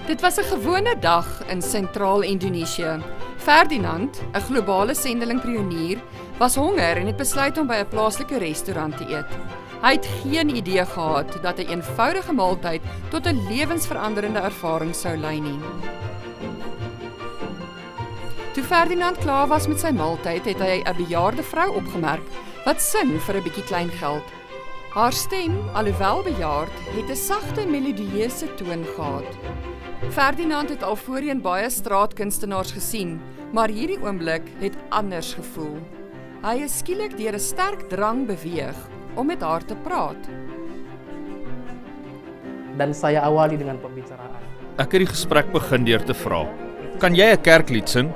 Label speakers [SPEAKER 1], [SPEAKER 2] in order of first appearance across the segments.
[SPEAKER 1] Dit was 'n gewone dag in Sentraal-Indonesië. Ferdinand, 'n globale sendeling-pionier, was honger en het besluit om by 'n plaaslike restaurant te eet. Hy het geen idee gehad dat 'n eenvoudige maaltyd tot 'n lewensveranderende ervaring sou lei nie. Toe Ferdinand klaar was met sy maaltyd, het hy 'n bejaarde vrou opgemerk wat sing vir 'n bietjie kleingeld. Haar stem, alhoewel bejaard, het 'n sagte melodieuse toon gehad. Ferdinand het al voorheen baie straatkunstenaars gesien, maar hierdie oomblik het anders gevoel. Hy is skielik deur 'n sterk drang beweeg om met haar te praat.
[SPEAKER 2] Dan saya awali dengan pembicaraan.
[SPEAKER 3] Ek het die gesprek begin deur te vra: "Kan jy 'n kerklied sing?"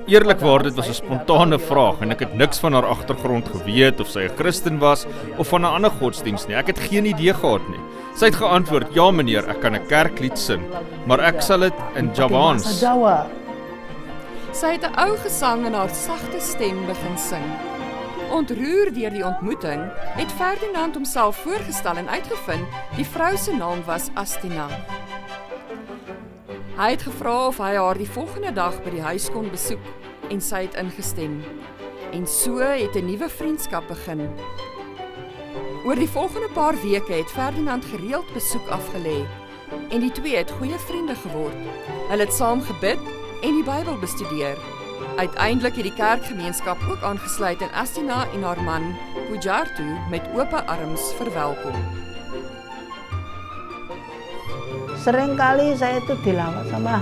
[SPEAKER 3] Eerlikwaar, dit was 'n spontane vraag en ek het niks van haar agtergrond geweet of sy 'n Christen was of van 'n ander godsdiens nie. Ek het geen idee gehad nie. Sy het geantwoord: "Ja meneer, ek kan 'n kerklied sing, maar ek sal dit in Javaans."
[SPEAKER 1] Sy het 'n ou gesang in haar sagte stem begin sing. Ontroer deur die ontmoeting, het Ferdinand homself voorgestel en uitgevind die vrou se naam was Astina. Hy het gevra of hy haar die volgende dag by die huis kon besoek en sy het ingestem. En so het 'n nuwe vriendskap begin. Oor die volgende paar weke het Ferdinand gereeld besoek afgelê en die twee het goeie vriende geword. Hulle het saam gebid en die Bybel bestudeer. Uiteindelik het die kerkgemeenskap ook aangesluit en Astina en haar man Pujartu met oop arms verwelkom.
[SPEAKER 4] Seringkali saya itu dilawat sama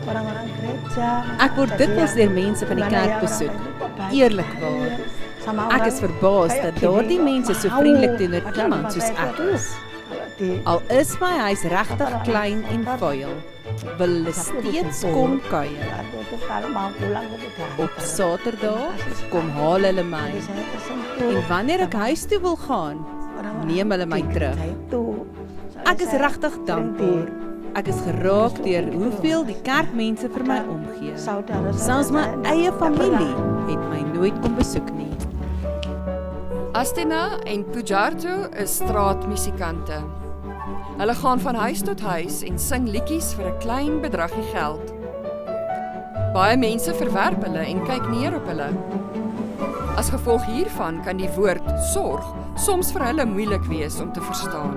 [SPEAKER 4] orang-orang gereja.
[SPEAKER 5] Ek word dikwels deur mense van die kerk besoek. Eerlikwaar, ek is verbaas dat daardie mense so vriendelik teenoor iemand soos ek is. Al is my huis regtig klein en vuil, wil hulle steeds kom kuier. Op Saterdag kom haal hulle my. En wanneer ek huis toe wil gaan, neem hulle my terug. Ek is regtig dankbaar. Ek is geraak deur hoeveel die kerkmense vir my omgee. Selfs my eie familie het my nooit kom besoek nie.
[SPEAKER 1] Astina en Pujartu is straatmusikante. Hulle gaan van huis tot huis en sing liedjies vir 'n klein bedragie geld. Baie mense verwerp hulle en kyk neer op hulle. As gevolg hiervan kan die woord sorg soms vir hulle moeilik wees om te verstaan.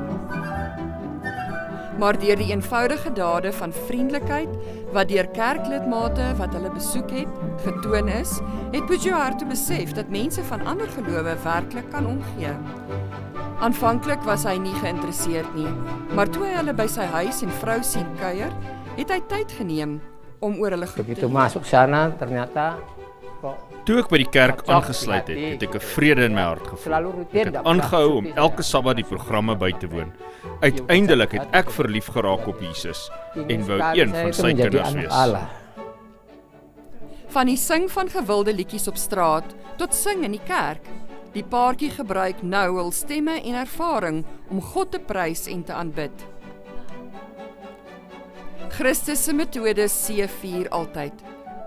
[SPEAKER 1] Maar deur die eenvoudige dade van vriendelikheid wat deur kerklidmate wat hulle besoek het, getoon is, het Pujartu besef dat mense van ander gelowe werklik kan omgee. Aanvanklik was hy nie geïnteresseerd nie, maar toe hy hulle by sy huis en vrou sien kuier, het hy tyd geneem om oor hulle goed te
[SPEAKER 2] Begitu masuk sana, ternyata
[SPEAKER 3] Toe ek by die kerk aangesluit het ek 'n vrede in my hart gevoel. Ek het aangehou om elke Sabbat die programme by te woon. Uiteindelik het ek verlief geraak op Jesus en wou een van sy kinders wees.
[SPEAKER 1] Van die sing van gewilde liedjies op straat tot sing in die kerk. Die paartjie gebruik nou hul stemme en ervaring om God te prys en te aanbid. Christus se metode seëvier altyd.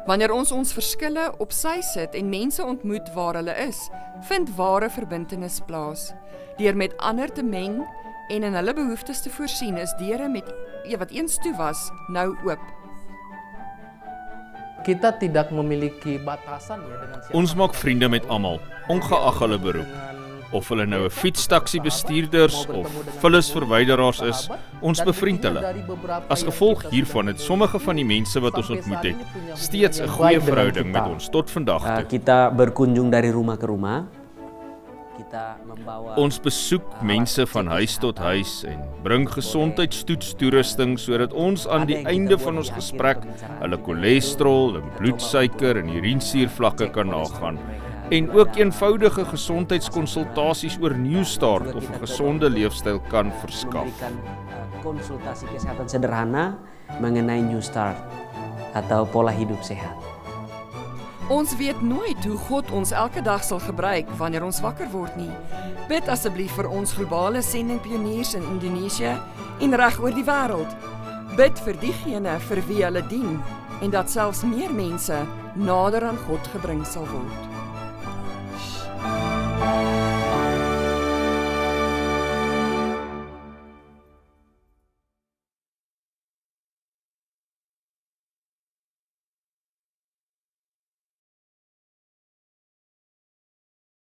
[SPEAKER 1] Wanneer ons verskille op sy sit en mense ontmoet waar hulle is, vind ware verbintenis plaas. Deur met ander te meng en in hulle behoeftes te voorsien, is deure met wat eens toe was, nou oop.
[SPEAKER 2] Kita tidak memiliki batasan ya dengan siapa.
[SPEAKER 3] Ons maak vriende met almal, ongeag hulle beroep. Of hulle nou 'n fietstaxi bestuurders of vullisverwyderaars is, ons bevriend hulle. As gevolg hiervan het sommige van die mense wat ons ontmoet het, steeds 'n goeie verhouding met ons tot vandag toe.
[SPEAKER 6] Kita berkunjung dari rumah ke rumah. Kita membawa
[SPEAKER 3] Ons besoek mense van huis tot huis en bring gesondheidstoets-toerusting sodat ons aan die einde van ons gesprek hulle cholesterol en bloedsuiker en urinesuurvlakke kan nagaan. En ook eenvoudige gesondheidskonsultasies oor New Start of 'n gesonde leefstyl kan verskaf.
[SPEAKER 6] konsultasi kesehatan sederhana mengenai New Start atau pola hidup sehat.
[SPEAKER 1] Ons weet nooit hoe God ons elke dag sal gebruik wanneer ons wakker word nie. Bid asseblief vir ons globale sendingpioniers in Indonesië en reg oor die wêreld. Bid vir diegene vir wie hulle dien en dat selfs meer mense nader aan God gebring sal word.